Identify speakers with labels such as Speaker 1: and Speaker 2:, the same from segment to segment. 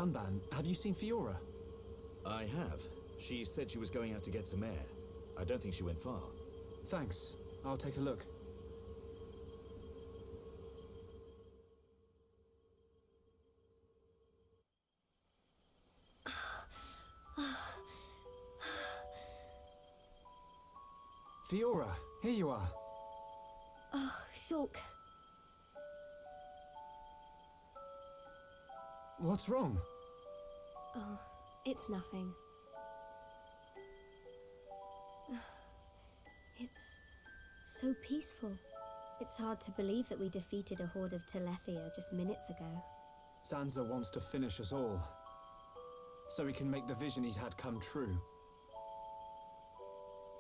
Speaker 1: Dunban, have you seen Fiora?
Speaker 2: I have. She said she was going out to get some air. I don't think she went far.
Speaker 1: Thanks. I'll take a look. Fiora, here you are.
Speaker 3: Oh, Shulk.
Speaker 1: What's wrong?
Speaker 3: Oh, it's nothing. It's so peaceful. It's hard to believe that we defeated a horde of Telethia just minutes ago.
Speaker 1: Zanza wants to finish us all, so he can make the vision he's had come true.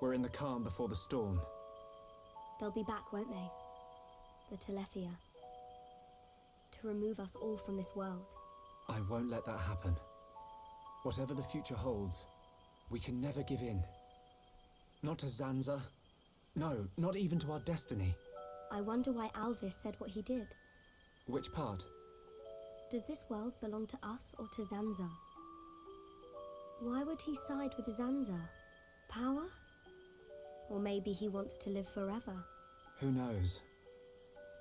Speaker 1: We're in the calm before the storm.
Speaker 3: They'll be back, won't they? The Telethia. To remove us all from this world.
Speaker 1: I won't let that happen. Whatever the future holds, we can never give in. Not to Zanza. No, not even to our destiny.
Speaker 3: I wonder why Alvis said what he did.
Speaker 1: Which part?
Speaker 3: Does this world belong to us or to Zanza? Why would he side with Zanza? Power? Or maybe he wants to live forever.
Speaker 1: Who knows?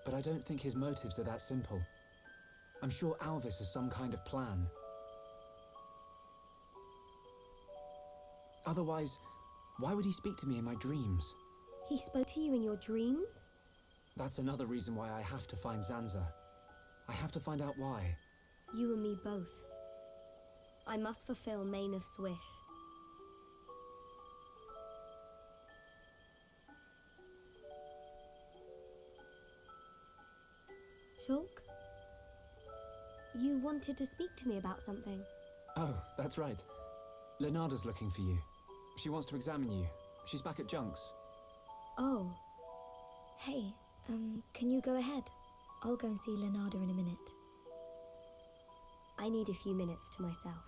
Speaker 1: But I don't think his motives are that simple. I'm sure Alvis has some kind of plan. Otherwise, why would he speak to me in my dreams?
Speaker 3: He spoke to you in your dreams?
Speaker 1: That's another reason why I have to find Zanza. I have to find out why.
Speaker 3: You and me both. I must fulfill Mayneth's wish. Shulk? You wanted to speak to me about something.
Speaker 1: Oh, that's right. Lenarda's looking for you. She wants to examine you. She's back at Junks.
Speaker 3: Oh. Hey, can you go ahead? I'll go and see Lenarda in a minute. I need a few minutes to myself.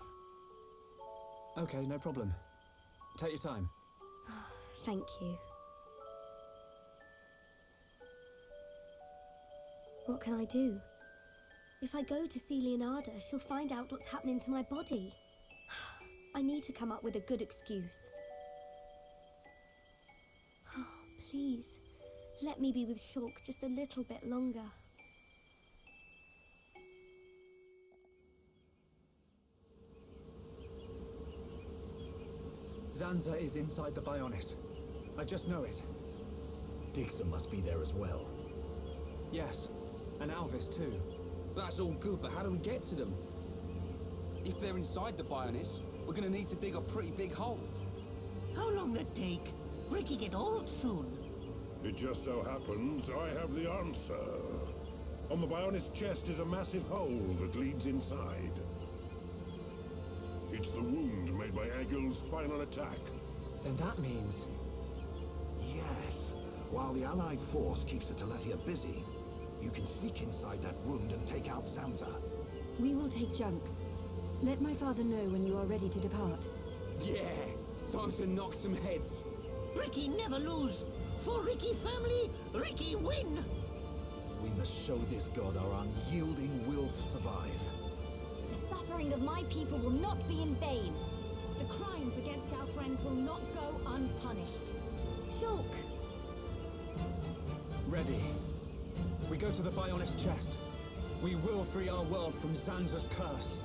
Speaker 1: Okay, no problem. Take your time.
Speaker 3: Thank you. What can I do? If I go to see Leonarda, she'll find out what's happening to my body. I need to come up with a good excuse. Oh, please, let me be with Shulk just a little bit longer.
Speaker 1: Zanza is inside the Bionis. I just know it.
Speaker 2: Dixon must be there as well.
Speaker 1: Yes, and Alvis too.
Speaker 4: That's all good, but how do we get to them? If they're inside the Bionis, we're gonna need to dig a pretty big hole.
Speaker 5: How long that take? Ricky get old soon.
Speaker 6: It just so happens I have the answer. On the Bionis chest is a massive hole that leads inside. It's the wound made by Egil's final attack.
Speaker 1: Then that means...
Speaker 7: Yes. While the Allied force keeps the Telethia busy, you can sneak inside that wound and take out Zanza.
Speaker 8: We will take Junks. Let my father know when you are ready to depart.
Speaker 4: Yeah, time to knock some heads.
Speaker 5: Ricky never lose. For Ricky family, Ricky win.
Speaker 2: We must show this god our unyielding will to survive.
Speaker 9: The suffering of my people will not be in vain. The crimes against our friends will not go unpunished.
Speaker 3: Shulk!
Speaker 1: Ready. We go to the Bionis chest. We will free our world from Zanza's curse.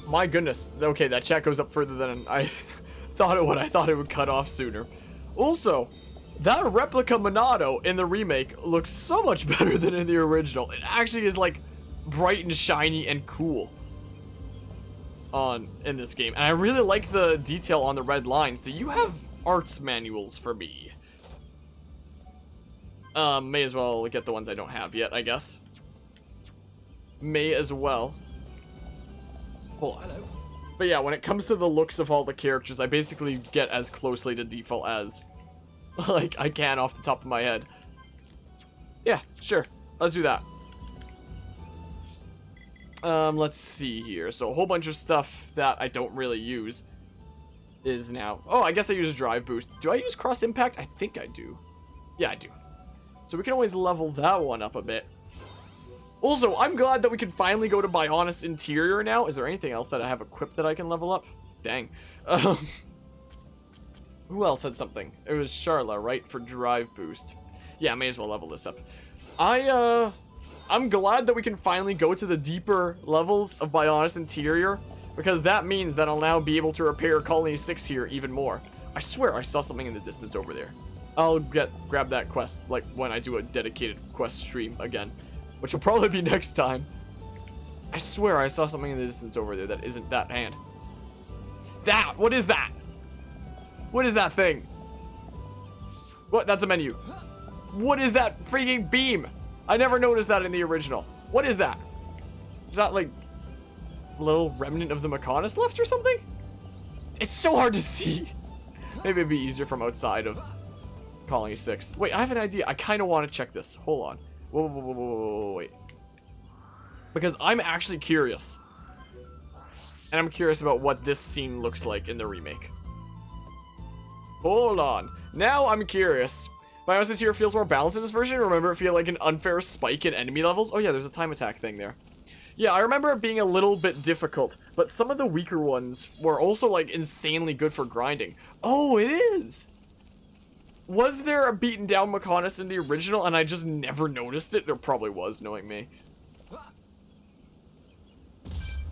Speaker 10: My goodness. Okay, that chat goes up further than I thought it would. I thought it would cut off sooner. Also, that replica Monado in the remake looks so much better than in the original. It actually is like bright and shiny and cool in this game. And I really like the detail on the red lines. Do you have arts manuals for me? May as well get the ones I don't have yet, I guess. May as well. Hold on.
Speaker 4: Hello.
Speaker 10: But yeah, when it comes to the looks of all the characters, I basically get as closely to default as like I can off the top of my head. Yeah, sure. Let's do that. Let's see here. So a whole bunch of stuff that I don't really use. is now. Oh, I guess I use drive boost. Do I use cross impact? I think I do. Yeah, I do. So we can always level that one up a bit. Also, I'm glad that we can finally go to Bionis Interior now. Is there anything else that I have equipped that I can level up? Dang. Who else had something? It was Charla, right? For drive boost. Yeah, I may as well level this up. I'm glad that we can finally go to the deeper levels of Bionis Interior, because that means that I'll now be able to repair Colony 6 here even more. I swear I saw something in the distance over there. I'll grab that quest, like, when I do a dedicated quest stream again, which will probably be next time. I swear I saw something in the distance over there that isn't that hand. That! What is that? What is that thing? What? That's a menu. What is that freaking beam? I never noticed that in the original. What is that? Is that like a little remnant of the Mechonis left or something? It's so hard to see. Maybe it'd be easier from outside of Colony 6. Wait, I have an idea. I kind of want to check this. Hold on. Whoa, wait. Because I'm actually curious. And I'm curious about what this scene looks like in the remake. Hold on. Now I'm curious. Bionis Interior feels more balanced in this version. Remember it feel like an unfair spike in enemy levels? Oh yeah, there's a time attack thing there. Yeah, I remember it being a little bit difficult, but some of the weaker ones were also like insanely good for grinding. Oh, it is! Was there a beaten down Mechonis in the original and I just never noticed it? There probably was, knowing me.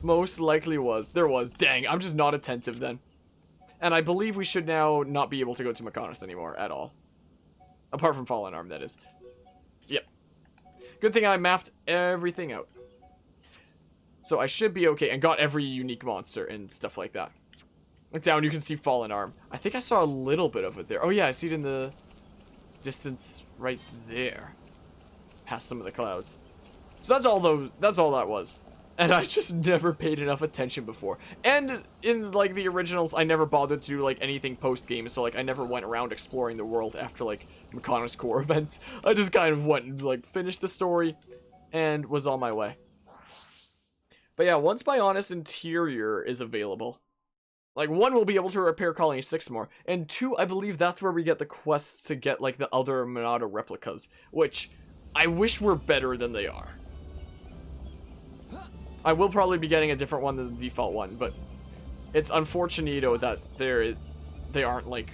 Speaker 10: Most likely was. There was. Dang, I'm just not attentive then. And I believe we should now not be able to go to Mechonis anymore at all. Apart from Fallen Arm, that is. Yep. Good thing I mapped everything out. So I should be okay and got every unique monster and stuff like that. Look down, you can see Fallen Arm. I think I saw a little bit of it there. Oh yeah, I see it in the distance right there. Past some of the clouds. So that's all that was. And I just never paid enough attention before. And in, like, the originals, I never bothered to do, like, anything post-game. So, like, I never went around exploring the world after, like, Mechonis core events. I just kind of went and, like, finished the story and was on my way. But yeah, once Bionis Interior is available, like, 1, we'll be able to repair Colony 6 more. And 2, I believe that's where we get the quests to get, like, the other Monado replicas. Which, I wish were better than they are. I will probably be getting a different one than the default one, but it's unfortunate that they aren't like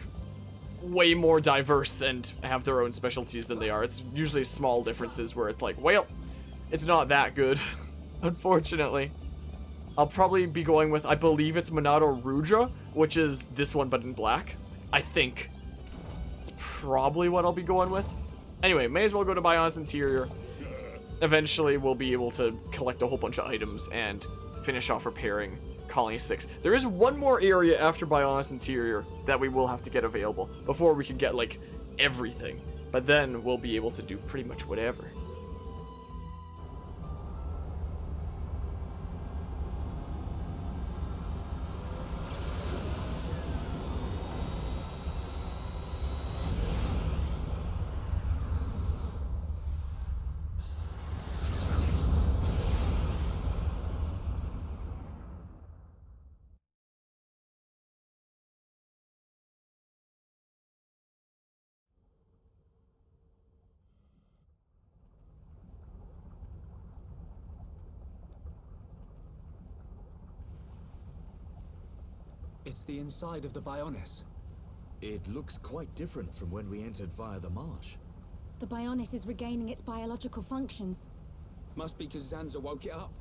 Speaker 10: way more diverse and have their own specialties than they are. It's usually small differences where it's like, well, it's not that good, unfortunately. I'll probably be going with, I believe it's Monado Rudra, which is this one but in black. I think it's probably what I'll be going with. Anyway, may as well go to Bionis Interior. Eventually, we'll be able to collect a whole bunch of items and finish off repairing Colony 6. There is one more area after Bionis Interior that we will have to get available before we can get, like, everything. But then we'll be able to do pretty much whatever.
Speaker 1: It's the inside of the Bionis.
Speaker 2: It looks quite different from when we entered via the marsh.
Speaker 9: The Bionis is regaining its biological functions.
Speaker 4: Must be because Zanza woke it up.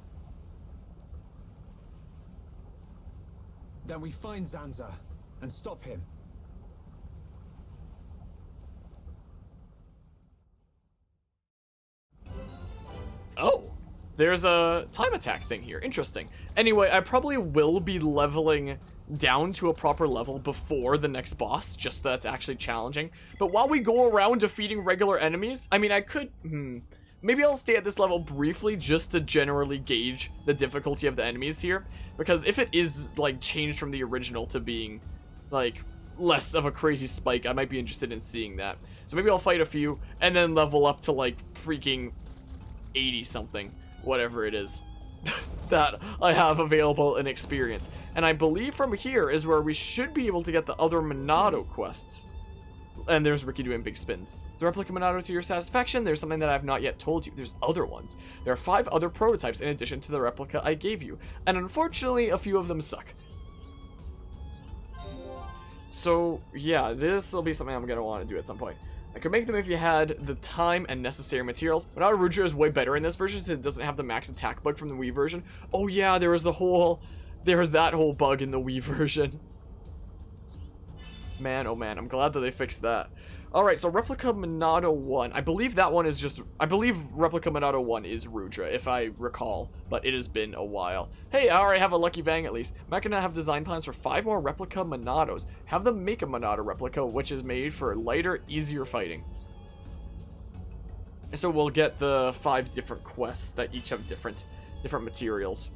Speaker 1: Then we find Zanza and stop him.
Speaker 10: Oh, there's a time attack thing here. Interesting. Anyway, I probably will be leveling down to a proper level before the next boss, just so that's actually challenging. But while we go around defeating regular enemies, I mean, I could, maybe I'll stay at this level briefly just to generally gauge the difficulty of the enemies here. Because if it is, like, changed from the original to being, like, less of a crazy spike, I might be interested in seeing that. So maybe I'll fight a few, and then level up to, like, freaking 80 something, whatever it is. that I have available in experience. And I believe from here is where we should be able to get the other Monado quests. And there's Ricky doing big spins. Is the replica Monado to your satisfaction? There's something that I've not yet told you. There's other ones. There are 5 other prototypes in addition to the replica I gave you. And unfortunately, a few of them suck. So, yeah, this will be something I'm going to want to do at some point. I could make them if you had the time and necessary materials. Monado Rudra is way better in this version since it doesn't have the max attack bug from the Wii version. Oh yeah, there was that whole bug in the Wii version. Man, oh man, I'm glad that they fixed that. Alright, so Replica Monado 1. I believe that one is just... I believe Replica Monado 1 is Rudra, if I recall. But it has been a while. Hey, I already have a Lucky Bang at least. Mechon have design plans for 5 more Replica Monados. Have them make a Monado replica, which is made for lighter, easier fighting. So we'll get the 5 different quests that each have different materials.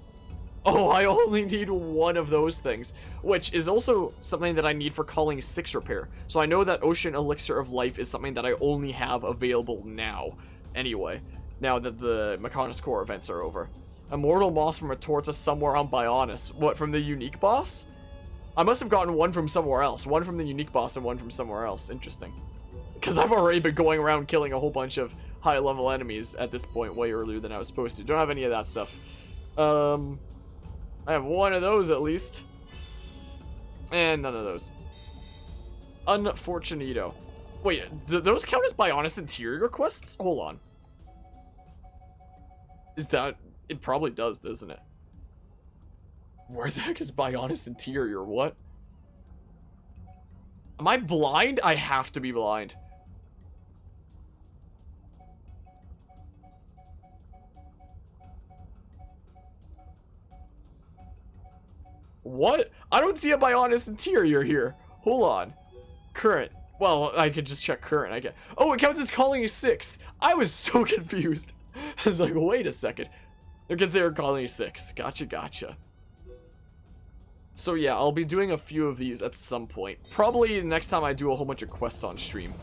Speaker 10: Oh, I only need 1 of those things, which is also something that I need for calling 6 repair. So I know that Ocean Elixir of Life is something that I only have available now, anyway, now that the Mechonis Core events are over. Immortal Moss from a Torta somewhere on Bionis. What, from the unique boss? I must have gotten 1 from somewhere else. 1 from the unique boss and 1 from somewhere else. Interesting. Because I've already been going around killing a whole bunch of high-level enemies at this point way earlier than I was supposed to. Don't have any of that stuff. I have 1 of those at least. And none of those. Unfortunito. Wait, do those count as Bionis interior quests? Hold on. Is that... It probably does, doesn't it? Where the heck is Bionis interior? What? Am I blind? I have to be blind. What? I don't see a Bionis interior here. Hold on. Current. Well, I could just check current. I get. Oh, it counts as colony 6. I was so confused. I was like, wait a second. They're considered colony 6. Gotcha. So yeah, I'll be doing a few of these at some point. Probably next time I do a whole bunch of quests on stream.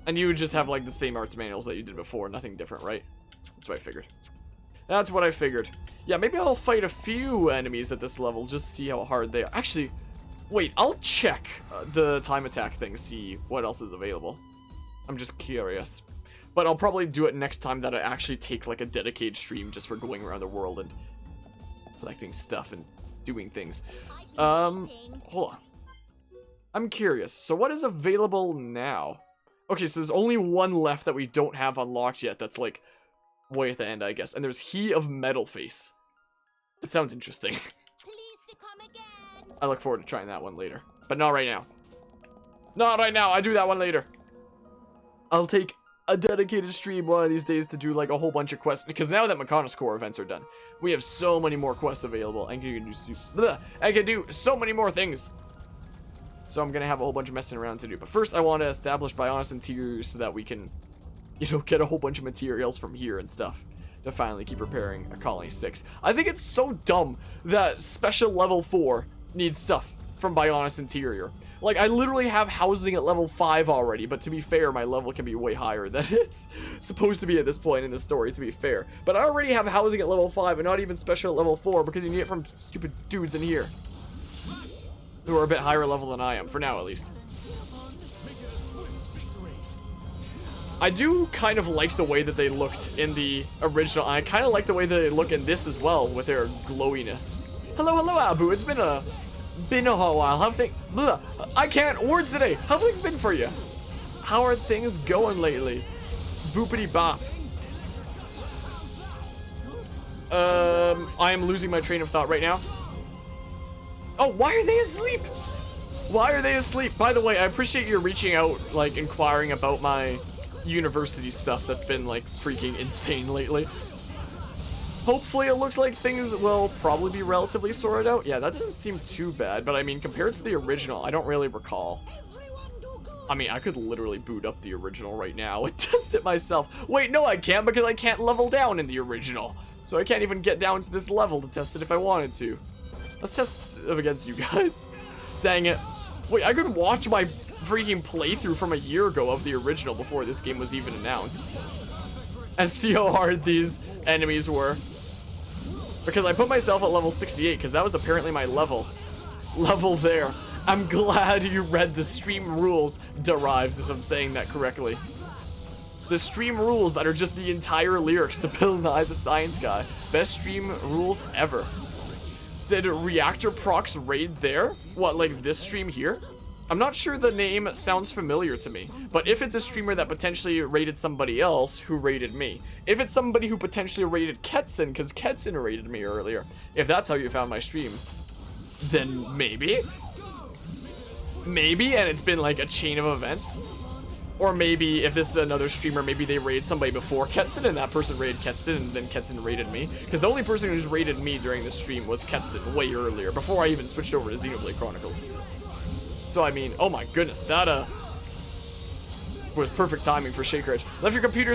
Speaker 10: And you would just have like the same arts manuals that you did before. Nothing different, right? That's what I figured. That's what I figured. Yeah, maybe I'll fight a few enemies at this level, just see how hard they are. Actually, wait, I'll check the time attack thing, see what else is available. I'm just curious. But I'll probably do it next time that I actually take like a dedicated stream just for going around the world and collecting stuff and doing things. Hold on. I'm curious. So what is available now? Okay, so there's only 1 left that we don't have unlocked yet that's like way at the end, I guess. And there's He of Metal Face. That sounds interesting. I look forward to trying that one later. But not right now. Not right now. I do that one later. I'll take a dedicated stream one of these days to do like a whole bunch of quests. Because now that Mechonis Core events are done, we have so many more quests available. I can do so many more things. So I'm going to have a whole bunch of messing around to do. But first I want to establish Bionis interiors so that we can, you know, get a whole bunch of materials from here and stuff to finally keep repairing a colony 6. I think it's so dumb that special level 4 needs stuff from Bionis interior. Like, I literally have housing at level 5 already, but to be fair, my level can be way higher than it's supposed to be at this point in the story, to be fair. But I already have housing at level 5 and not even special at level 4 because you need it from stupid dudes in here who are a bit higher level than I am, for now at least. I do kind of like the way that they looked in the original. I kind of like the way that they look in this as well, with their glowiness. Hello, Abu. It's been a while. How things? I can't words today. How have things been for you? How are things going lately? Boopity bop. I am losing my train of thought right now. Oh, why are they asleep? Why are they asleep? By the way, I appreciate you reaching out, like, inquiring about my university stuff that's been, like, freaking insane lately. Hopefully it looks like things will probably be relatively sorted out. Yeah, that doesn't seem too bad, but I mean, compared to the original, I don't really recall. I mean, I could literally boot up the original right now and test it myself. Wait, no, I can't because I can't level down in the original. So I can't even get down to this level to test it if I wanted to. Let's test it against you guys. Dang it. Wait, I could watch my freaking playthrough from a year ago of the original before this game was even announced. And see how hard these enemies were. Because I put myself at level 68 because that was apparently my level there. I'm glad you read the stream rules derives, if I'm saying that correctly. The stream rules that are just the entire lyrics to Bill Nye the Science Guy. Best stream rules ever. Did Reactor Procs raid there? What, like this stream here? I'm not sure the name sounds familiar to me, but if it's a streamer that potentially raided somebody else who raided me, if it's somebody who potentially raided Ketsin because Ketsin raided me earlier, if that's how you found my stream, then maybe, and it's been like a chain of events. Or maybe if this is another streamer, maybe they raided somebody before Ketsin and that person raided Ketsin and then Ketsin raided me. Because the only person who's raided me during the stream was Ketsin way earlier, before I even switched over to Xenoblade Chronicles. So I mean, oh my goodness, that was perfect timing for Shaker Edge. Left your computer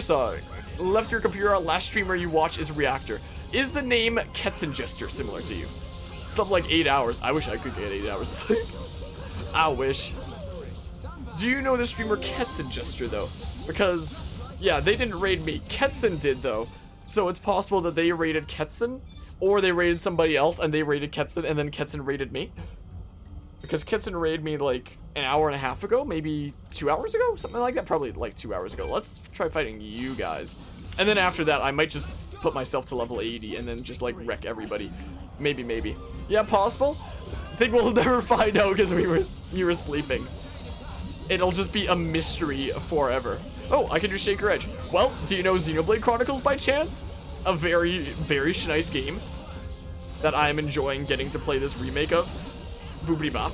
Speaker 10: last streamer you watch is Reactor. Is the name Ketsin Jester similar to you? Slept like 8 hours. I wish I could get 8 hours sleep. I wish. Do you know the streamer Ketsin Jester though? Because, yeah, they didn't raid me. Ketsin did though. So it's possible that they raided Ketsin, or they raided somebody else and they raided Ketsin and then Ketsin raided me. Because Ketsin raided me like an hour and a half ago, maybe 2 hours ago, something like that. Probably like 2 hours ago. Let's try fighting you guys. And then after that, I might just put myself to level 80 and then just like wreck everybody. Maybe. Yeah, possible. I think we'll never find out because you were sleeping. It'll just be a mystery forever. Oh, I can do Shaker Edge. Well, do you know Xenoblade Chronicles by chance? A very, very nice game that I'm enjoying getting to play this remake of. Boobity bop.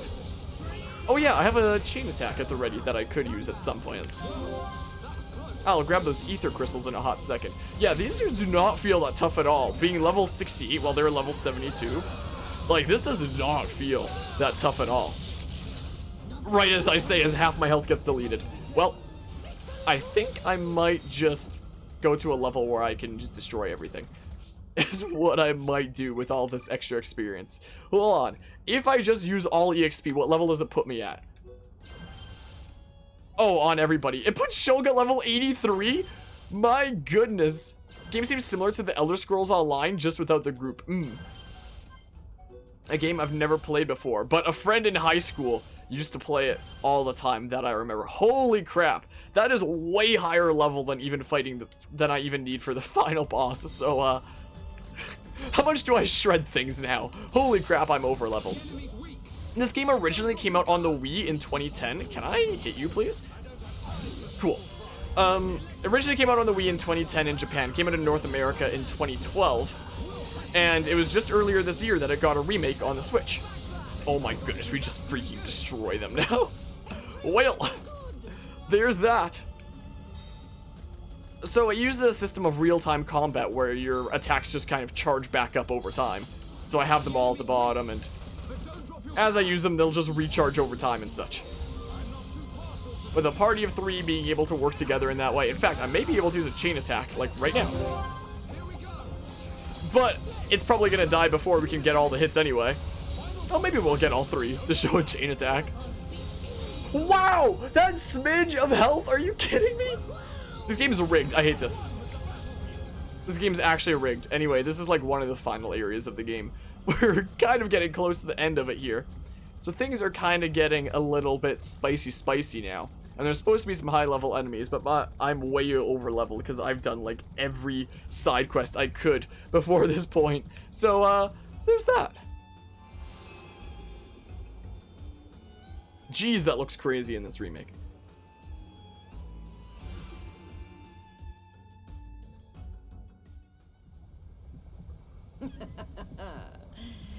Speaker 10: Oh yeah, I have a chain attack at the ready that I could use at some point. I'll grab those ether crystals in a hot second. Yeah, these dudes do not feel that tough at all. Being level 68 while they're level 72. Like, this does not feel that tough at all. Right as I say, as half my health gets deleted. Well, I think I might just go to a level where I can just destroy everything. Is what I might do with all this extra experience. Hold on. If I just use all EXP, what level does it put me at? Oh, on everybody. It puts Shulk at level 83? My goodness. Game seems similar to the Elder Scrolls Online, just without the group. A game I've never played before, but a friend in high school used to play it all the time that I remember. Holy crap. That is way higher level than even fighting than I even need for the final boss. So, how much do I shred things now? Holy crap, I'm over leveled. This game originally came out on the Wii in 2010. Can I hit you, please? Cool. Originally came out on the Wii in 2010 in Japan. Came out in North America in 2012. And it was just earlier this year that it got a remake on the Switch. Oh my goodness, we just freaking destroy them now. Well, there's that. So it uses a system of real-time combat where your attacks just kind of charge back up over time. So I have them all at the bottom, and as I use them, they'll just recharge over time and such. With a party of 3 being able to work together in that way. In fact, I may be able to use a chain attack, like right now. But it's probably gonna die before we can get all the hits anyway. Oh, maybe we'll get all 3 to show a chain attack. Wow! That smidge of health? Are you kidding me? This game is rigged. I hate this. This game's actually rigged. Anyway, this is like one of the final areas of the game. We're kind of getting close to the end of it here. So things are kind of getting a little bit spicy now. And there's supposed to be some high-level enemies, but I'm way over-leveled because I've done, like, every side quest I could before this point. So, there's that. Jeez, that looks crazy in this remake.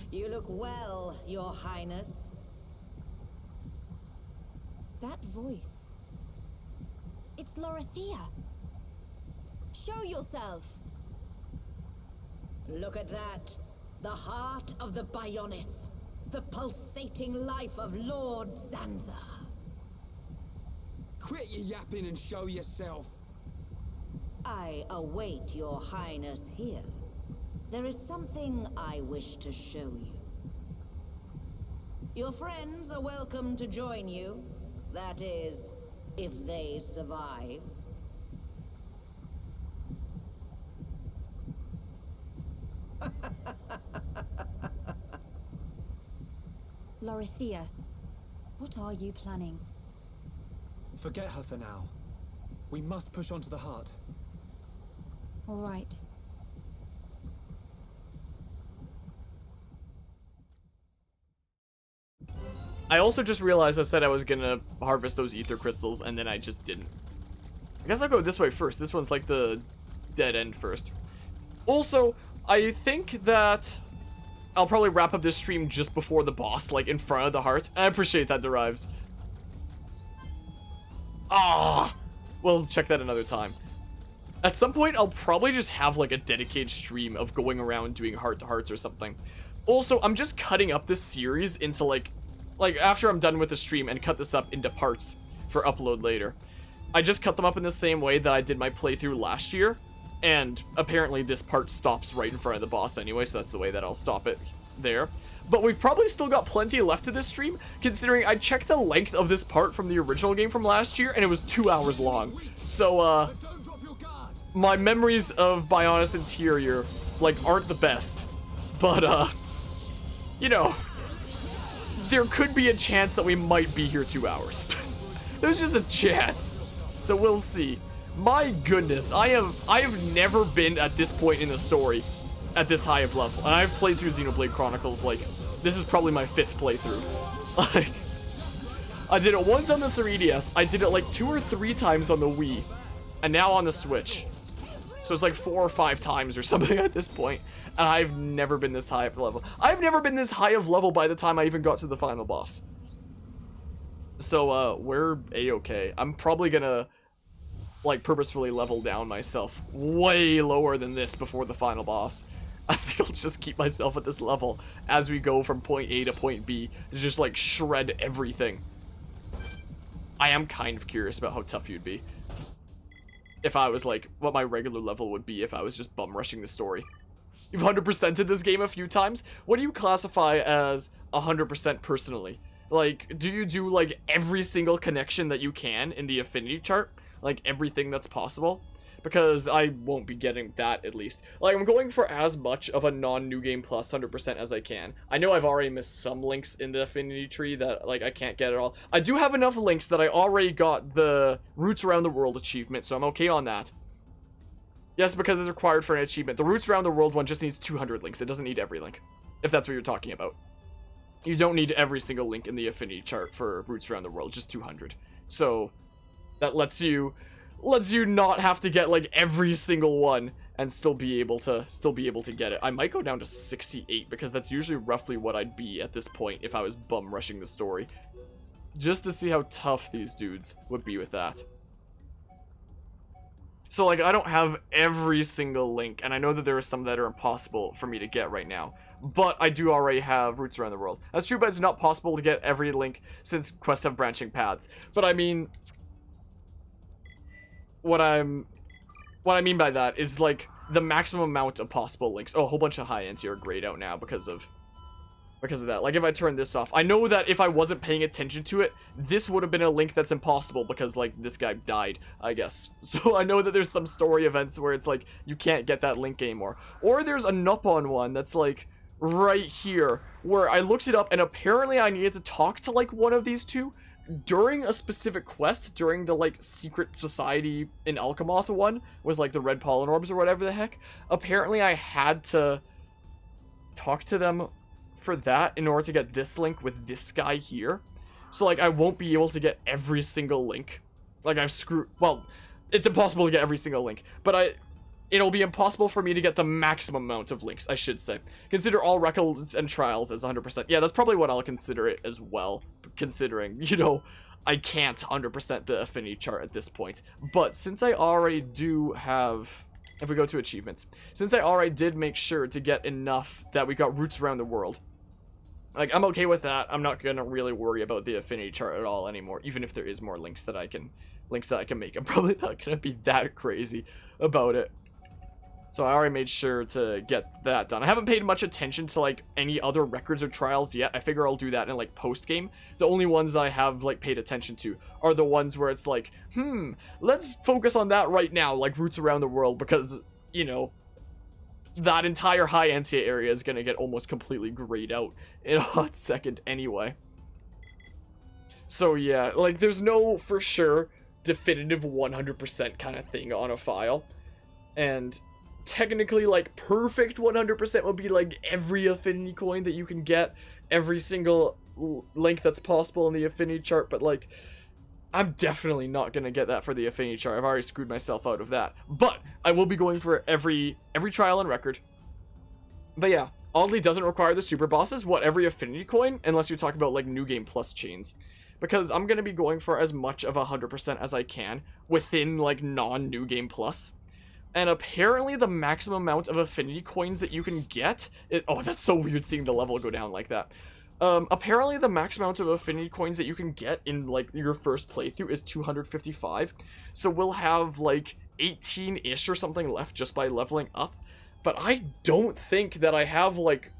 Speaker 11: You look well, Your Highness.
Speaker 9: That voice. It's Telethia. Show yourself.
Speaker 11: Look at that. The heart of the Bionis. The pulsating life of Lord Zanza.
Speaker 4: Quit your yapping and show yourself.
Speaker 11: I await Your Highness here. There is something I wish to show you. Your friends are welcome to join you. That is, if they survive.
Speaker 9: Lorithia, what are you planning?
Speaker 1: Forget her for now. We must push on to the heart.
Speaker 9: All right.
Speaker 10: I also just realized I said I was gonna harvest those ether crystals, and then I just didn't. I guess I'll go this way first. This one's like the dead end first. Also, I think that I'll probably wrap up this stream just before the boss, like in front of the heart. I appreciate that, Derives. Ah, we'll check that another time. At some point, I'll probably just have like a dedicated stream of going around doing heart-to-hearts or something. Also, I'm just cutting up this series into like after I'm done with the stream and cut this up into parts for upload later. I just cut them up in the same way that I did my playthrough last year, and apparently this part stops right in front of the boss anyway, so that's the way that I'll stop it there. But we've probably still got plenty left to this stream, considering I checked the length of this part from the original game from last year, and it was 2 hours long. So, my memories of Bionis Interior, like, aren't the best. But, you know, there could be a chance that we might be here 2 hours. There's just a chance. So we'll see. My goodness, I have never been at this point in the story at this high of level. And I've played through Xenoblade Chronicles, like, this is probably my 5th playthrough. Like, I did it once on the 3DS, I did it like 2 or 3 times on the Wii, and now on the Switch. So it's like 4 or 5 times or something at this point, and I've never been this high of level. I've never been this high of level by the time I even got to the final boss. So, we're A-okay. I'm probably gonna, like, purposefully level down myself way lower than this before the final boss. I think I'll just keep myself at this level as we go from point A to point B to just, like, shred everything. I am kind of curious about how tough you'd be. If I was, like, what my regular level would be if I was just bum rushing the story. You've 100%ed this game a few times? What do you classify as 100% personally? Like, do you do, like, every single connection that you can in the affinity chart? Like, everything that's possible? Because I won't be getting that, at least. Like, I'm going for as much of a non-New Game Plus 100% as I can. I know I've already missed some links in the affinity tree that, like, I can't get at all. I do have enough links that I already got the Roots Around the World achievement, so I'm okay on that. Yes, because it's required for an achievement. The Roots Around the World one just needs 200 links. It doesn't need every link, if that's what you're talking about. You don't need every single link in the affinity chart for Roots Around the World, just 200. So, that lets you not have to get, like, every single one and still be able to get it. I might go down to 68 because that's usually roughly what I'd be at this point if I was bum rushing the story. Just to see how tough these dudes would be with that. So, like, I don't have every single link, and I know that there are some that are impossible for me to get right now. But I do already have Roots Around the World. That's true, but it's not possible to get every link since quests have branching paths. But I mean, what I mean by that is, like, the maximum amount of possible links. Oh, a whole bunch of high ends here are grayed out now because of that. Like, if I turn this off, I know that if I wasn't paying attention to it, this would have been a link that's impossible because, like, this guy died, I guess. So I know that there's some story events where it's like, you can't get that link anymore. Or there's a Nupon one that's, like, right here, where I looked it up, and apparently I needed to talk to, like, one of these two during a specific quest, during the, like, secret society in Alchemoth one, with, like, the red pollen orbs or whatever the heck. Apparently I had to talk to them for that in order to get this link with this guy here. So, like, I won't be able to get every single link. Like, well, it's impossible to get every single link, but it'll be impossible for me to get the maximum amount of links, I should say. Consider all records and trials as 100%. Yeah, that's probably what I'll consider it as well, considering, you know, I can't 100% the affinity chart at this point. But since I already do have, if we go to achievements, since I already did make sure to get enough that we got Roots Around the World, like, I'm okay with that. I'm not gonna really worry about the affinity chart at all anymore, even if there is more links that I can make. I'm probably not gonna be that crazy about it. So I already made sure to get that done. I haven't paid much attention to, like, any other records or trials yet. I figure I'll do that in, like, post-game. The only ones I have, like, paid attention to are the ones where it's like, let's focus on that right now, like Roots Around the World, because, you know, that entire high Entia area is gonna get almost completely grayed out in a hot second anyway. So yeah, like there's no for sure definitive 100% kind of thing on a file. And technically like perfect 100% would be like every affinity coin that you can get, every single link that's possible in the affinity chart, but like I'm definitely not gonna get that for the affinity chart. I've already screwed myself out of that. But I will be going for every trial and record. But yeah, oddly doesn't require the super bosses. What, every affinity coin? Unless you're talking about like new game plus chains. Because I'm gonna be going for as much of 100% as I can within like non-new game plus. And apparently the maximum amount of affinity coins that you can get, oh, that's so weird seeing the level go down like that. Apparently the max amount of affinity coins that you can get in like your first playthrough is 255. So we'll have like 18-ish or something left just by leveling up. But I don't think that I have like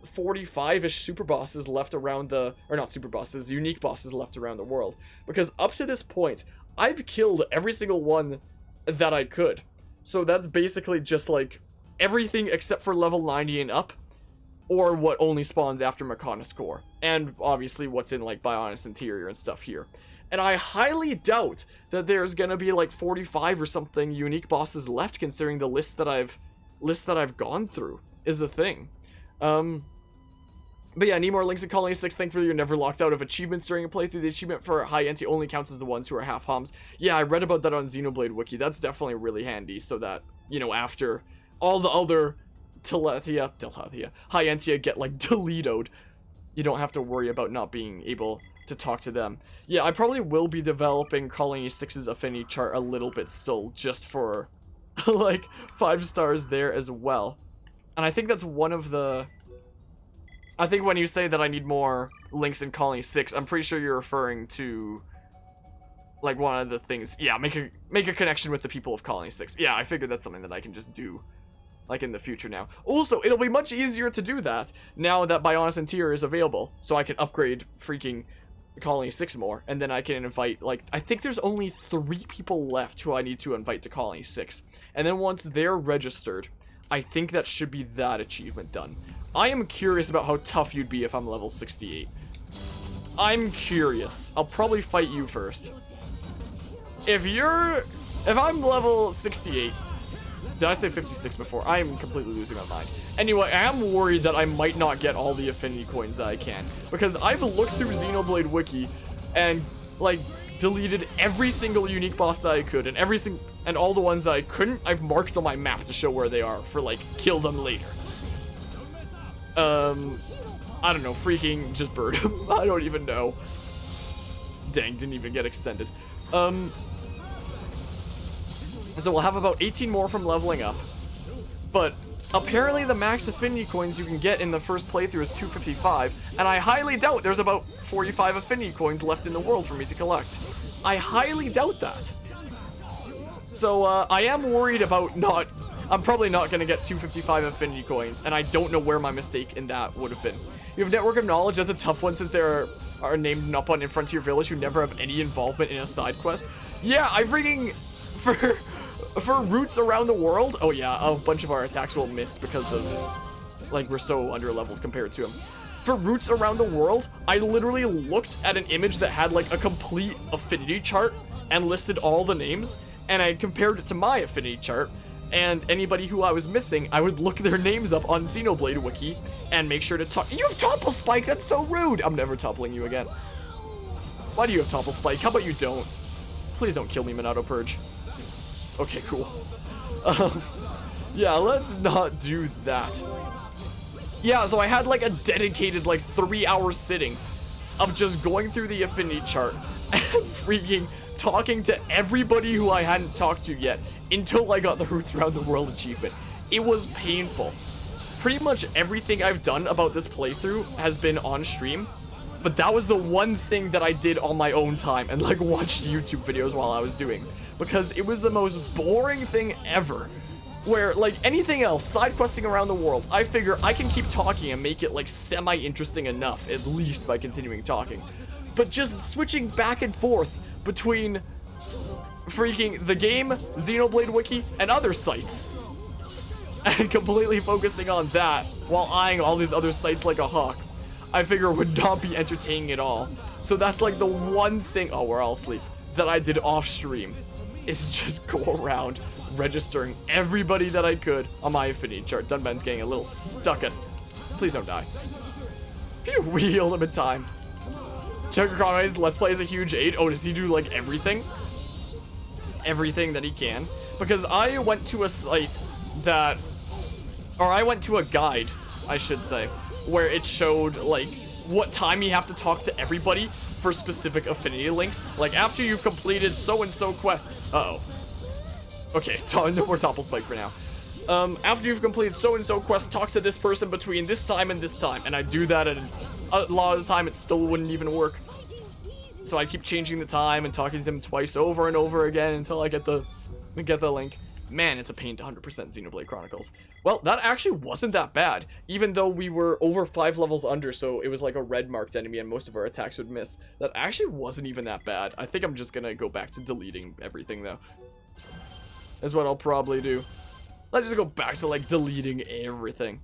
Speaker 10: 45-ish super bosses left around the, or not super bosses, unique bosses left around the world. Because up to this point, I've killed every single one that I could. So that's basically just like everything except for level 90 and up. Or what only spawns after Mechon's core. And obviously what's in like Bionis interior and stuff here. And I highly doubt that there's gonna be like 45 or something unique bosses left, considering the list that I've gone through is the thing. But yeah, need more links in Colony 6. Thankfully, you're never locked out of achievements during a playthrough. The achievement for high Entia only counts as the ones who are half hums. Yeah, I read about that on Xenoblade Wiki. That's definitely really handy, so that, you know, after all the other Telethia, high Entia get like deleted, you don't have to worry about not being able to talk to them. Yeah, I probably will be developing Colony 6's affinity chart a little bit still, just for like 5 stars there as well. And I think that's one of the, I think when you say that I need more links in Colony 6, I'm pretty sure you're referring to like one of the things. Yeah, make a connection with the people of Colony 6. Yeah, I figured that's something that I can just do like in the future now. Also, it'll be much easier to do that now that Bionis Interior is available, so I can upgrade freaking Colony 6 more, and then I can invite, like, I think there's only 3 people left who I need to invite to Colony 6, and then once they're registered, I think that should be that achievement done. I am curious about how tough you'd be if I'm level 68. I'm curious. I'll probably fight you first. If I'm level 68, did I say 56 before? I am completely losing my mind. Anyway, I am worried that I might not get all the affinity coins that I can. Because I've looked through Xenoblade Wiki and, like, deleted every single unique boss that I could. And all the ones that I couldn't, I've marked on my map to show where they are for, like, kill them later. I don't know, freaking just bird him. I don't even know. Dang, didn't even get extended. So we'll have about 18 more from leveling up. But apparently the max affinity coins you can get in the first playthrough is 255, and I highly doubt there's about 45 affinity coins left in the world for me to collect. I highly doubt that. So I am worried about I'm probably not going to get 255 affinity coins, and I don't know where my mistake in that would have been. You have Network of Knowledge as a tough one since there are named Nupon in Frontier Village who never have any involvement in a side quest. Yeah, I freaking... For routes around the world, oh yeah, a bunch of our attacks will miss because of, like, we're so under-leveled compared to them. For routes around the world, I literally looked at an image that had, like, a complete affinity chart and listed all the names, and I compared it to my affinity chart, and anybody who I was missing, I would look their names up on Xenoblade Wiki and make sure to talk. You have Topple Spike, that's so rude! I'm never toppling you again. Why do you have Topple Spike? How about you don't? Please don't kill me, Minato Purge. Okay, cool. Yeah, let's not do that. Yeah, so I had like a dedicated like 3-hour sitting of just going through the affinity chart and freaking talking to everybody who I hadn't talked to yet until I got the Roots Around the World achievement. It was painful. Pretty much everything I've done about this playthrough has been on stream, but that was the one thing that I did on my own time and like watched YouTube videos while I was doing. Because it was the most boring thing ever. Where, like, anything else, side questing around the world, I figure I can keep talking and make it, like, semi-interesting enough, at least by continuing talking. But just switching back and forth between freaking the game, Xenoblade Wiki, and other sites. and completely focusing on that while eyeing all these other sites like a hawk, I figure would not be entertaining at all. So that's like the one thing, oh, we're all asleep, that I did off stream, is just go around registering everybody that I could on my affinity chart. Dunban's getting a little stuck at, please don't die. Phew, we healed him in time. Checker Conway's Let's Play is a huge 8. Oh, does he do like everything? Everything that he can? Because I went to a site that, or I went to a guide, I should say, where it showed like what time you have to talk to everybody for specific affinity links. Like after you've completed so-and-so quest. Uh-oh. Okay, no more topple spike for now. After you've completed so-and-so quest, talk to this person between this time and this time. And I do that, and a lot of the time it still wouldn't even work. So I keep changing the time and talking to them twice over and over again until I get the link. Man, it's a pain to 100% Xenoblade Chronicles. Well, that actually wasn't that bad, even though we were over 5 levels under, so it was like a red marked enemy and most of our attacks would miss. That actually wasn't even that bad. I think I'm just gonna go back to deleting everything though. That's what I'll probably do. Let's just go back to like deleting everything.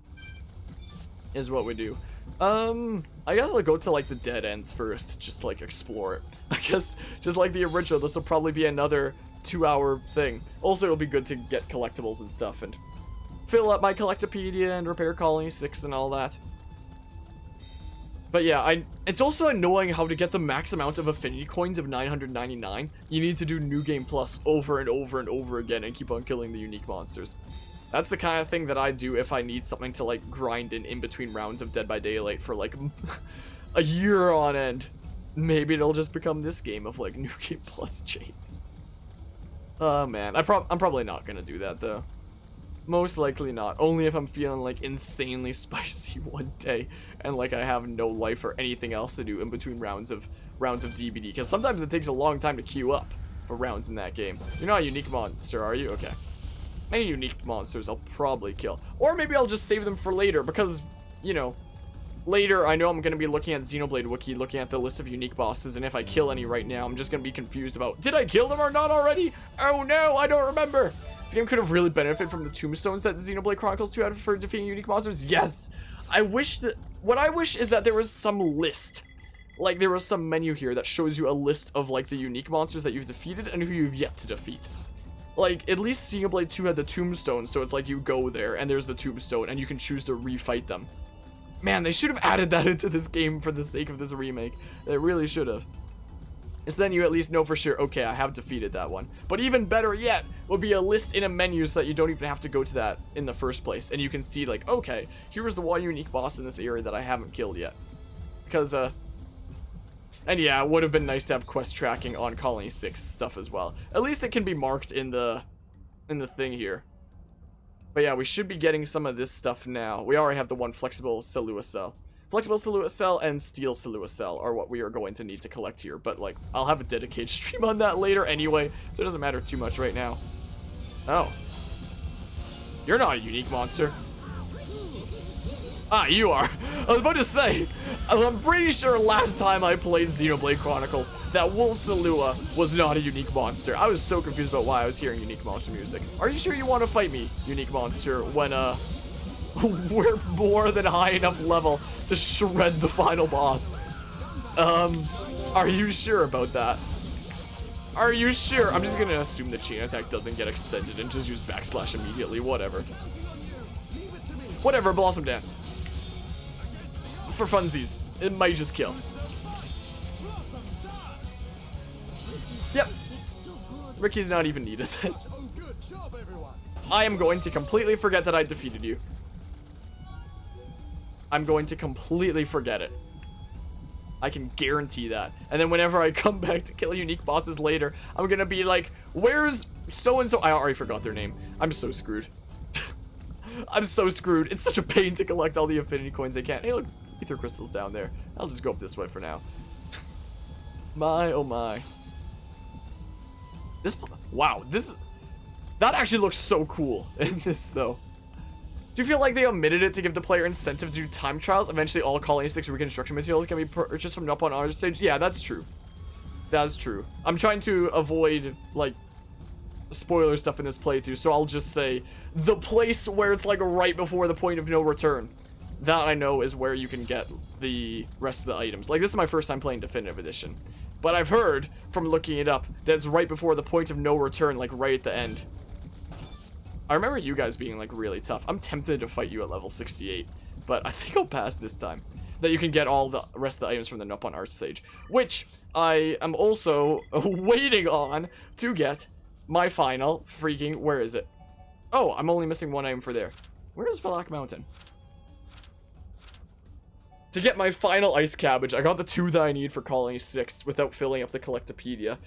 Speaker 10: Is what we do. I guess I'll go to like the dead ends first, just like explore it. I guess just like the original, this will probably be another 2-hour thing. Also, it'll be good to get collectibles and stuff and fill up my Collectopedia and repair Colony 6 and all that. But yeah, it's also annoying how to get the max amount of Affinity Coins of 999, you need to do New Game Plus over and over and over again and keep on killing the unique monsters. That's the kind of thing that I do if I need something to like grind in between rounds of Dead by Daylight for like a year on end. Maybe it'll just become this game of like New Game Plus chains. Oh man, I'm probably not gonna do that though. Most likely not. Only if I'm feeling like insanely spicy one day and like I have no life or anything else to do in between rounds of DBD. Because sometimes it takes a long time to queue up for rounds in that game. You're not a unique monster, are you? Okay. Many unique monsters I'll probably kill. Or maybe I'll just save them for later because, you know, later I know I'm going to be looking at Xenoblade Wiki, looking at the list of unique bosses, and if I kill any right now, I'm just going to be confused about, did I kill them or not already? Oh no, I don't remember. This game could have really benefited from the tombstones that Xenoblade Chronicles 2 had for defeating unique monsters. Yes. What I wish is that there was some list. Like there was some menu here that shows you a list of like the unique monsters that you've defeated and who you've yet to defeat. Like, at least Xenoblade 2 had the tombstone, so it's like you go there, and there's the tombstone, and you can choose to refight them. Man, they should have added that into this game for the sake of this remake. They really should have. So then you at least know for sure, okay, I have defeated that one. But even better yet, would be a list in a menu so that you don't even have to go to that in the first place. And you can see, like, okay, here's the one unique boss in this area that I haven't killed yet. Because, and yeah, it would have been nice to have quest tracking on Colony 6 stuff as well. At least it can be marked in the thing here. But yeah, we should be getting some of this stuff now. We already have the one Flexible Silua Cell. Flexible Silua Cell and Steel Silua Cell are what we are going to need to collect here. But like, I'll have a dedicated stream on that later anyway, so it doesn't matter too much right now. Oh. You're not a unique monster. Ah, you are. I was about to say, I'm pretty sure last time I played Xenoblade Chronicles, that Wolf Silua was not a unique monster. I was so confused about why I was hearing unique monster music. Are you sure you want to fight me, unique monster, when, we're more than high enough level to shred the final boss? Are you sure about that? Are you sure? I'm just gonna assume the chain attack doesn't get extended and just use backslash immediately, whatever. Whatever, Blossom Dance. For funsies, it might just kill. Yep. Ricky's not even needed. I am going to completely forget that I defeated you. I'm going to completely forget it. I can guarantee that. And then whenever I come back to kill unique bosses later, I'm gonna be like, where's so-and-so? I already forgot their name. I'm so screwed. I'm so screwed. It's such a pain to collect all the Affinity Coins I can't. Hey, look. Ether crystals down there. I'll just go up this way for now. My, oh my. Wow, that actually looks so cool in this though. Do you feel like they omitted it to give the player incentive to do time trials? Eventually all Colony 6 reconstruction materials can be purchased from up on our stage. Yeah, that's true. That's true. I'm trying to avoid, like, spoiler stuff in this playthrough, so I'll just say the place where it's like right before the point of no return. That I know is where you can get the rest of the items. Like, this is my first time playing Definitive Edition, but I've heard from looking it up that it's right before the point of no return, like right at the end. I remember you guys being like really tough. I'm tempted to fight you at level 68, but I think I'll pass this time. That you can get all the rest of the items from the Dunban Archsage, which I am also waiting on to get my final freaking, where is it? Oh, I'm only missing one item for there. Where is Valak Mountain? To get my final ice cabbage, I got the 2 that I need for Colony 6 without filling up the Collectopedia.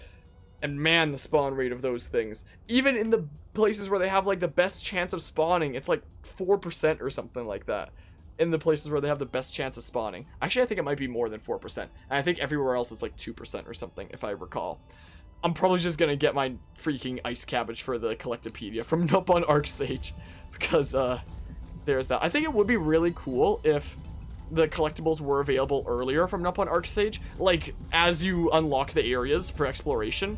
Speaker 10: And man, the spawn rate of those things. Even in the places where they have like the best chance of spawning, it's like 4% or something like that. In the places where they have the best chance of spawning. Actually, I think it might be more than 4%. And I think everywhere else is like 2% or something, if I recall. I'm probably just gonna get my freaking ice cabbage for the Collectopedia from Dunban Archsage. Because, there's that. I think it would be really cool if the collectibles were available earlier from Dunban Archsage. Like, as you unlock the areas for exploration,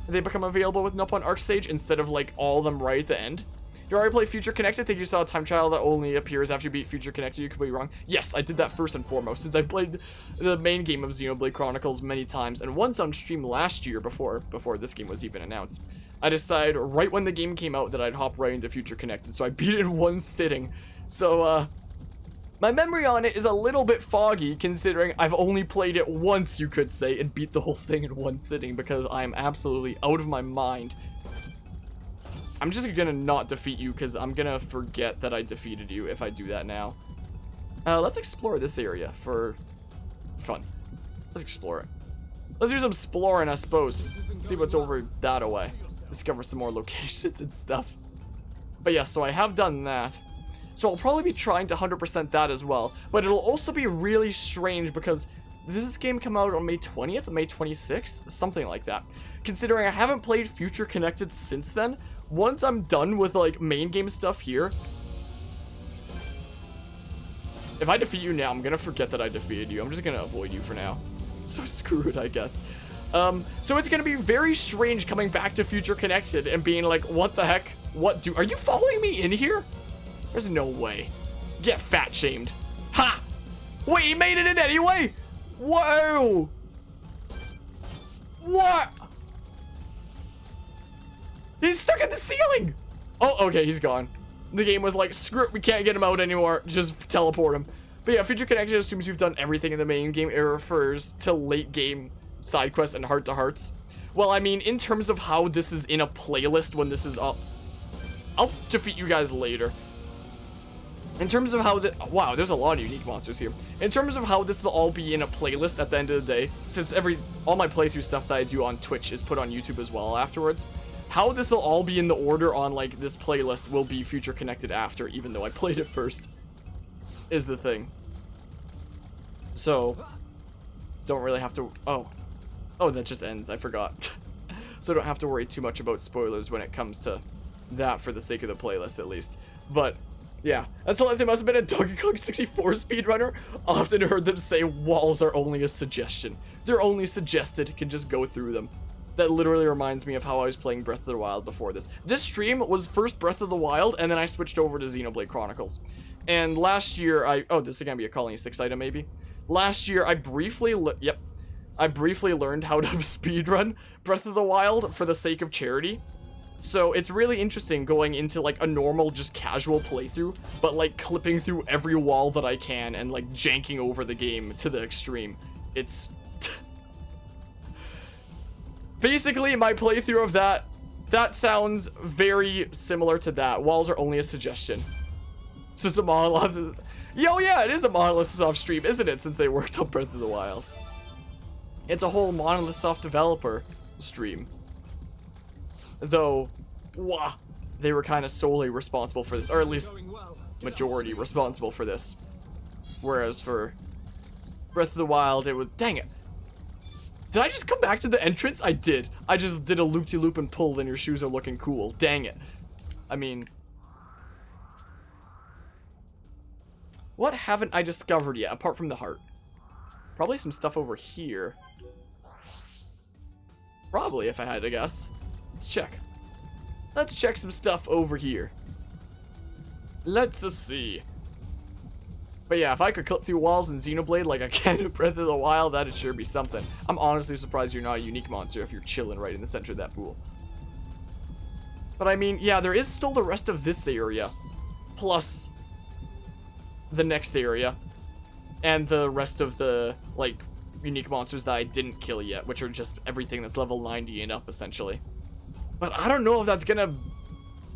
Speaker 10: they become available with Dunban Archsage instead of, like, all of them right at the end. You already played Future Connected? I think you saw a time trial that only appears after you beat Future Connected. You could be wrong. Yes, I did that first and foremost, since I played the main game of Xenoblade Chronicles many times, and once on stream last year before this game was even announced. I decided right when the game came out that I'd hop right into Future Connected, so I beat it in one sitting. So, my memory on it is a little bit foggy, considering I've only played it once, you could say, and beat the whole thing in one sitting, because I'm absolutely out of my mind. I'm just gonna not defeat you, because I'm gonna forget that I defeated you if I do that now. Let's explore this area for fun. Let's explore it. Let's do some exploring, I suppose. See what's over that away. Discover some more locations and stuff. But yeah, so I have done that. So I'll probably be trying to 100% that as well. But it'll also be really strange because did this game come out on May 20th, May 26th? Something like that. Considering I haven't played Future Connected since then, once I'm done with like main game stuff here, if I defeat you now, I'm gonna forget that I defeated you. I'm just gonna avoid you for now. So screwed, I guess. So it's gonna be very strange coming back to Future Connected and being like, what the heck? Are you following me in here? There's no way. Get fat shamed. Ha! Wait, he made it in anyway? Whoa! What? He's stuck in the ceiling! Oh, okay, he's gone. The game was like, screw it, we can't get him out anymore. Just teleport him. But yeah, Future Connected assumes you've done everything in the main game. It refers to late game side quests and heart-to-hearts. Well, I mean, in terms of how this is in a playlist when this is up, I'll defeat you guys later. In terms of how wow, there's a lot of unique monsters here. In terms of how this will all be in a playlist at the end of the day, since all my playthrough stuff that I do on Twitch is put on YouTube as well afterwards, how this will all be in the order on like this playlist will be Future Connected after, even though I played it first, is the thing. So, don't really have to, oh, that just ends, I forgot. So don't have to worry too much about spoilers when it comes to that for the sake of the playlist at least. But yeah, that's all. There must have been a Donkey Kong 64 speedrunner. Often heard them say walls are only a suggestion. They're only suggested, can just go through them. That literally reminds me of how I was playing Breath of the Wild before this. This stream was first Breath of the Wild, and then I switched over to Xenoblade Chronicles. And last year, oh, this is gonna be a Colony 6 item maybe. Last year, I briefly learned how to speedrun Breath of the Wild for the sake of charity. So it's really interesting going into like a normal, just casual playthrough, but like clipping through every wall that I can and like janking over the game to the extreme. It's basically my playthrough of that sounds very similar to that. Walls are only a suggestion. So it's a Monolith. Yo, yeah, it is a Monolith Soft stream, isn't it? Since they worked on Breath of the Wild. It's a whole Monolith Soft developer stream. Though, they were kind of solely responsible for this, or at least majority responsible for this. Whereas for Breath of the Wild, it was, dang it. Did I just come back to the entrance? I did. I just did a loop-de-loop and pulled and your shoes are looking cool. Dang it. I mean, what haven't I discovered yet, apart from the heart? Probably some stuff over here. Probably, if I had to guess. Let's check. let's check some stuff over here. Let's see. But yeah, if I could clip through walls in Xenoblade like I can in Breath of the Wild, that'd sure be something. I'm honestly surprised you're not a unique monster if you're chilling right in the center of that pool. But I mean, yeah, there is still the rest of this area. Plus the next area. And the rest of the, like, unique monsters that I didn't kill yet, which are just everything that's level 90 and up, essentially. But I don't know if that's gonna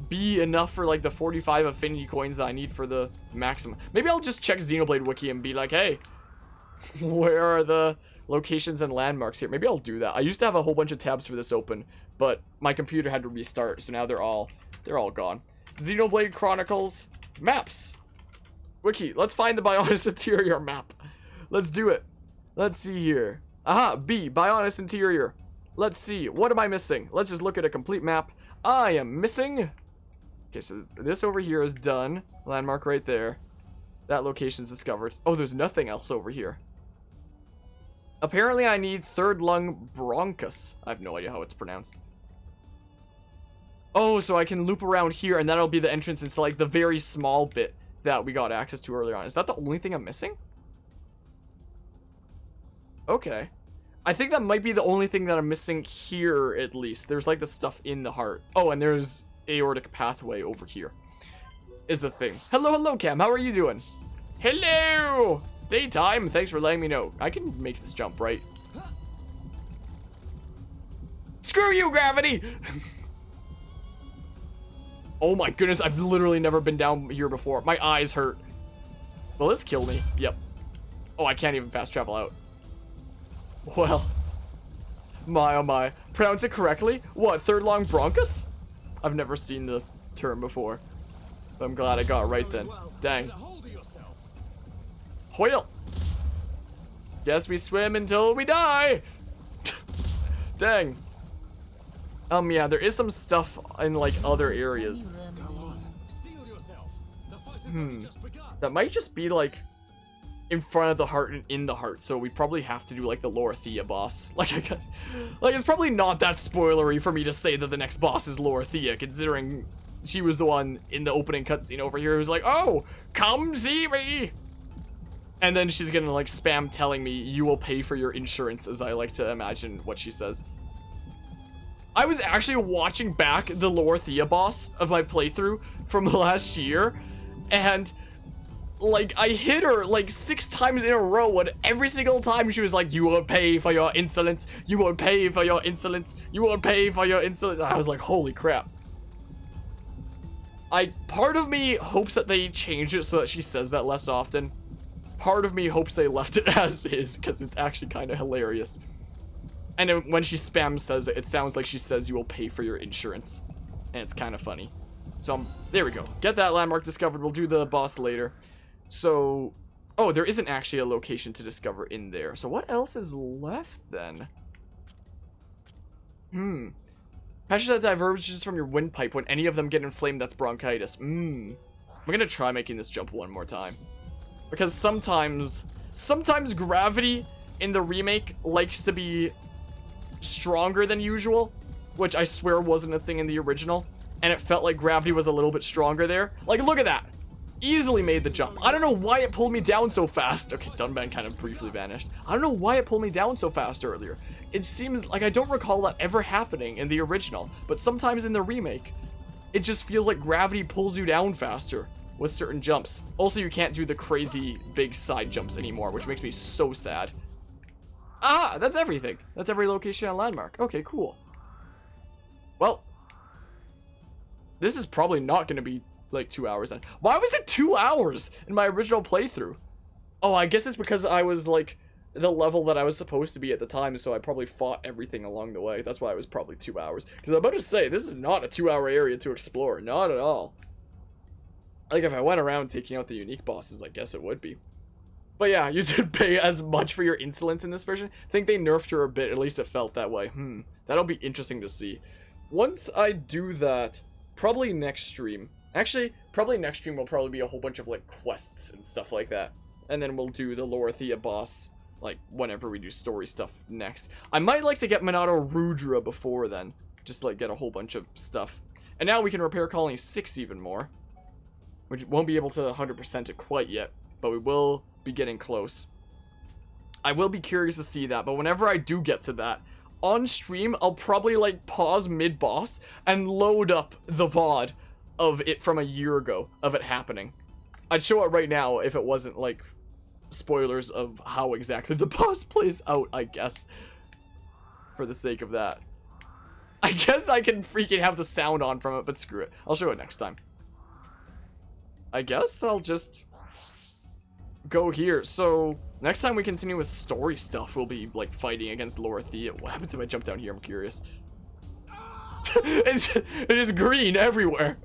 Speaker 10: be enough for, like, the 45 affinity coins that I need for the maximum. Maybe I'll just check Xenoblade Wiki and be like, hey, where are the locations and landmarks here? Maybe I'll do that. I used to have a whole bunch of tabs for this open, but my computer had to restart, so now they're all gone. Xenoblade Chronicles maps. Wiki, let's find the Bionis interior map. Let's do it. Let's see here. Aha, B, Bionis interior. Let's see, what am I missing? Let's just look at a complete map. I am missing. Okay, so this over here is done. Landmark right there. That location's discovered. Oh, there's nothing else over here. Apparently I need third lung bronchus. I have no idea how it's pronounced. Oh, so I can loop around here and that'll be the entrance into like the very small bit that we got access to earlier on. Is that the only thing I'm missing? Okay. I think that might be the only thing that I'm missing here, at least. There's like the stuff in the heart. Oh, and there's aortic pathway over here. Is the thing. Hello, hello, Cam. How are you doing? Hello! Daytime. Thanks for letting me know. I can make this jump, right? Screw you, gravity! Oh my goodness, I've literally never been down here before. My eyes hurt. Will this kill me? Yep. Oh, I can't even fast travel out. Well. My, oh my. Pronounce it correctly? What, third long bronchus? I've never seen the term before. But I'm glad I got it right then. Dang. Hoyle. Guess we swim until we die. Dang. Yeah, there is some stuff in like other areas. That might just be like in front of the heart and in the heart, so we probably have to do like the Telethia boss. Like I guess, like it's probably not that spoilery for me to say that the next boss is Telethia, considering she was the one in the opening cutscene over here who's like, oh, come see me. And then she's gonna like spam telling me you will pay for your insurance, as I like to imagine what she says. I was actually watching back the Telethia boss of my playthrough from last year, and like I hit her like 6 times in a row, and every single time she was like, you won't pay for your insolence, you won't pay for your insolence, you won't pay for your insolence. And I was like, holy crap. Part of me hopes that they change it so that she says that less often. Part of me hopes they left it as is, because it's actually kind of hilarious. And then when she spam says it, it sounds like she says you will pay for your insurance. And it's kind of funny. So, there we go. Get that landmark discovered. We'll do the boss later. So, oh, there isn't actually a location to discover in there. So what else is left then? Patches that diverges from your windpipe. When any of them get inflamed, that's bronchitis. I'm gonna try making this jump one more time. Because sometimes gravity in the remake likes to be stronger than usual, which I swear wasn't a thing in the original, and it felt like gravity was a little bit stronger there. Like, look at that. Easily made the jump. I don't know why it pulled me down so fast. Okay, Dunban kind of briefly vanished. I don't know why it pulled me down so fast earlier. It seems like I don't recall that ever happening in the original, but sometimes in the remake, it just feels like gravity pulls you down faster with certain jumps. Also, you can't do the crazy big side jumps anymore, which makes me so sad. Ah, that's everything. That's every location and landmark. Okay, cool. Well, this is probably not going to be like 2 hours then. Why was it 2 hours in my original playthrough? Oh, I guess it's because I was like the level that I was supposed to be at the time, so I probably fought everything along the way. That's why it was probably 2 hours. Because I'm about to say, this is not a 2-hour area to explore. Not at all. Like, if I went around taking out the unique bosses, I guess it would be. But yeah, you did pay as much for your insolence in this version. I think they nerfed her a bit, at least it felt that way. That'll be interesting to see. Once I do that, probably next stream. Actually, probably next stream will probably be a whole bunch of, like, quests and stuff like that. And then we'll do the Telethia boss, like, whenever we do story stuff next. I might like to get Minato Rudra before then. Just, like, get a whole bunch of stuff. And now we can repair Colony 6 even more. Which won't be able to 100% it quite yet, but we will be getting close. I will be curious to see that, but whenever I do get to that, on stream, I'll probably like pause mid-boss and load up the VOD of it from a year ago of it happening. I'd show it right now if it wasn't like spoilers of how exactly the boss plays out, I guess. For the sake of that. I guess I can freaking have the sound on from it, but screw it. I'll show it next time. I guess I'll just go here. So next time we continue with story stuff, we'll be like fighting against Telethia. What happens if I jump down here? I'm curious. It is green everywhere.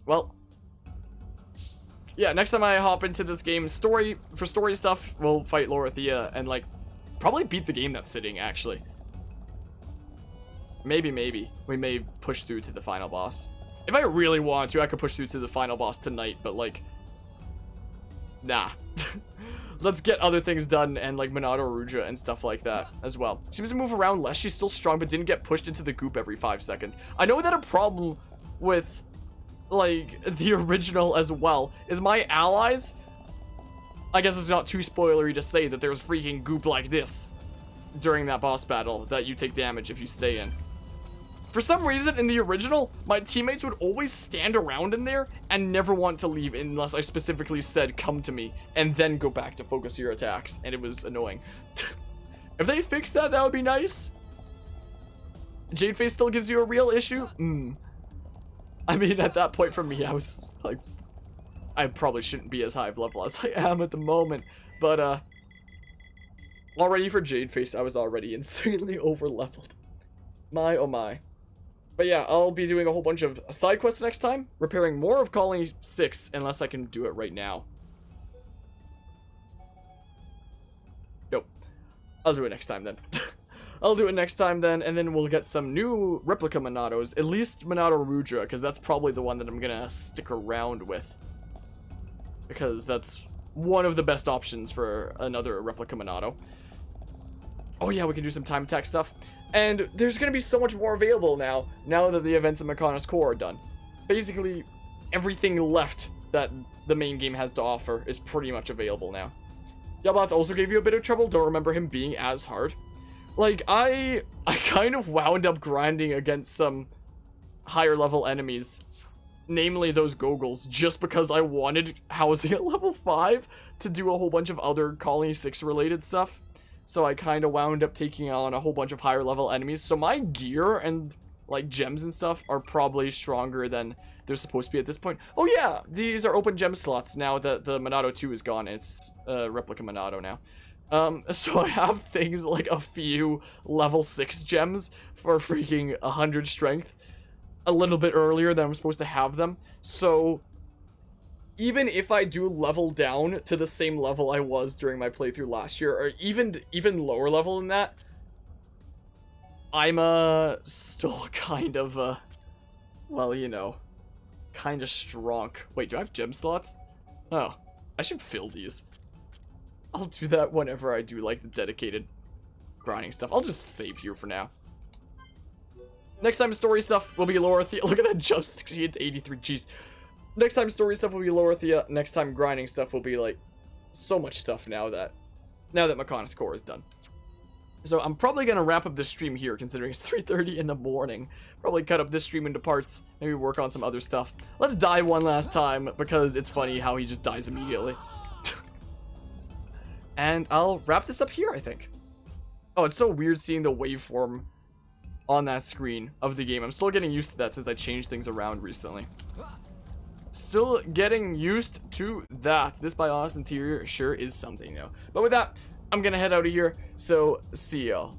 Speaker 10: Well, yeah, next time I hop into this game, story stuff, we'll fight Telethia and like probably beat the game that's sitting actually. Maybe we may push through to the final boss. If I really want to, I could push through to the final boss tonight, but like, nah. Let's get other things done and like Monado Ruja and stuff like that as well. Seems to move around less. She's still strong, but didn't get pushed into the goop every 5 seconds. I know that a problem with like the original as well is my allies. I guess it's not too spoilery to say that there's freaking goop like this during that boss battle that you take damage if you stay in. For some reason, in the original, my teammates would always stand around in there and never want to leave unless I specifically said, come to me, and then go back to focus your attacks, and it was annoying. If they fix that, that would be nice. Jadeface still gives you a real issue? I mean, at that point for me, I was like, I probably shouldn't be as high of level as I am at the moment, but, already for Jadeface, I was already insanely over-leveled. My, oh my. But yeah, I'll be doing a whole bunch of side quests next time, repairing more of Colony 6, unless I can do it right now. Nope. I'll do it next time then. I'll do it next time then, and then we'll get some new replica Monados, at least Monado Ruja, because that's probably the one that I'm gonna stick around with. Because that's one of the best options for another replica Monado. Oh yeah, we can do some time attack stuff. And there's going to be so much more available now that the events of Mechonis Core are done. Basically, everything left that the main game has to offer is pretty much available now. Yalbots also gave you a bit of trouble, don't remember him being as hard. Like, I kind of wound up grinding against some higher level enemies, namely those Goggles, just because I wanted housing at level 5 to do a whole bunch of other Colony 6 related stuff. So I kind of wound up taking on a whole bunch of higher level enemies. So my gear and like gems and stuff are probably stronger than they're supposed to be at this point. Oh yeah, these are open gem slots now that the Monado 2 is gone. It's replica Monado now. So I have things like a few level 6 gems for freaking 100 strength a little bit earlier than I'm supposed to have them. So even if I do level down to the same level I was during my playthrough last year, or even lower level than that, I'm still kind of well, you know, kind of strong. Wait, do I have gem slots? Oh, I should fill these. I'll do that whenever I do like the dedicated grinding stuff. I'll just save here for now. Next time story stuff will be Telethia. Look at that jump 68 to 83. Jeez. Next time story stuff will be Telethia. Next time grinding stuff will be like so much stuff now that Mechonis Core is done. So I'm probably gonna wrap up this stream here, considering it's 3:30 in the morning. Probably cut up this stream into parts, maybe work on some other stuff. Let's die one last time because it's funny how he just dies immediately. And I'll wrap this up here, I think. Oh, it's so weird seeing the waveform on that screen of the game. I'm still getting used to that since I changed things around recently. Still getting used to that. This Bionis interior sure is something, though. But with that, I'm gonna head out of here, so see y'all.